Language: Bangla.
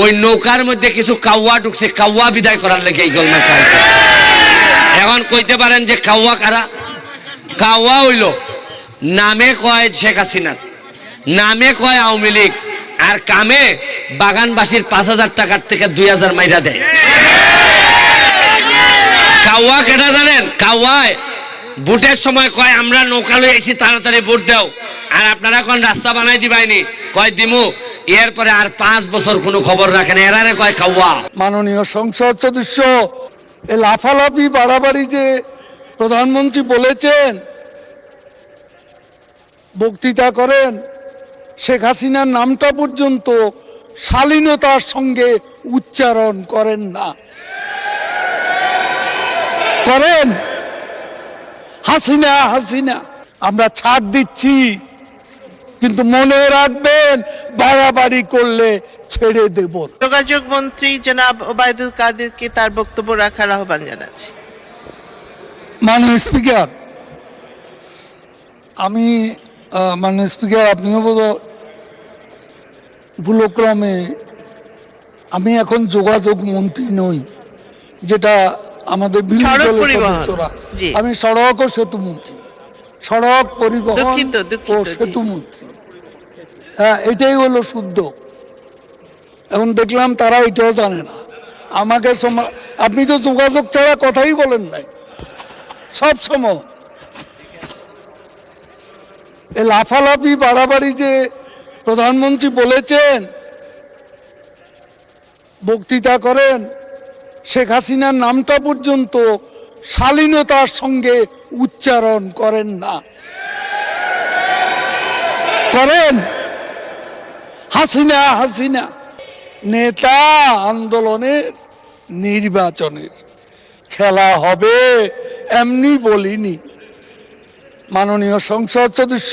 ওই নৌকার মধ্যে কিছু কাউয়া ঢুকছে, কাউয়া বিদায় করার লেগে এই গোলমাল চাইছে। এখন কইতে পারেন যে কাউয়া কারা? কাউয়া হইল নামে কয় শেখ হাসিনার, নামে কয় আওয়ামী লীগ, আর কামে বাগানবাসীর 5,000 টাকার থেকে 2,000 মাইরা দেয়। কাউয়া কেটা জানেন? কাউয়ায় ভোটের সময় কয় আমরা নৌকা লই আইছি, তাড়াতাড়ি ভোট দাও, আর আপনারা কোন রাস্তা বানাই দিবাইনি, কয় দিমু, এরপরে আর 5 বছর কোনো খবর রাখেন, এরারে কয় কাউয়া। মাননীয় সংসদ সদস্য এ লাফালাফি বাড়াবাড়ি যে প্রধানমন্ত্রী বলেছেন, বক্তৃতা করেন, শেখ হাসিনার নামটা পর্যন্ত শালীনতার সঙ্গে উচ্চারণ করেন না। করেন হাসিনা হাসিনা, আমরা ছাড় দিচ্ছি, কিন্তু মনে রাখবেন বাড়াবাড়ি করলে ছেড়ে দেব। যোগাযোগ মন্ত্রী জনাব ওবায়দুল কাদেরকে তার বক্তব্য রাখার আহ্বান জানাচ্ছি। মাননীয় স্পিকার, আমি মাননীয় স্পিকার, আপনিও বোধ ভুলক্রমে, আমি এখন যোগাযোগ মন্ত্রী নই, যেটা আমাদের বিরোধী দলের সদস্যরা। আমি সড়ক ও সেতু মন্ত্রী, সড়ক পরিবহন ও সেতু মন্ত্রী। হ্যাঁ, এটাই হলো শুদ্ধ। এখন দেখলাম তারা এটাও জানে না। আমাকে আপনি তো যোগাযোগ ছাড়া কথাই বলেন নাই সব সময়। এ লাফালাফি বাড়াবাড়ি যে প্রধানমন্ত্রী বলেছেন, বক্তৃতা করেন, শেখ হাসিনার নামটা পর্যন্ত শালীনতার সঙ্গে উচ্চারণ করেন না। করেন হাসিনা হাসিনা। নেতা আন্দোলনের, নির্বাচনের খেলা হবে এমনি বলিনি। মাননীয় সংসদ সদস্য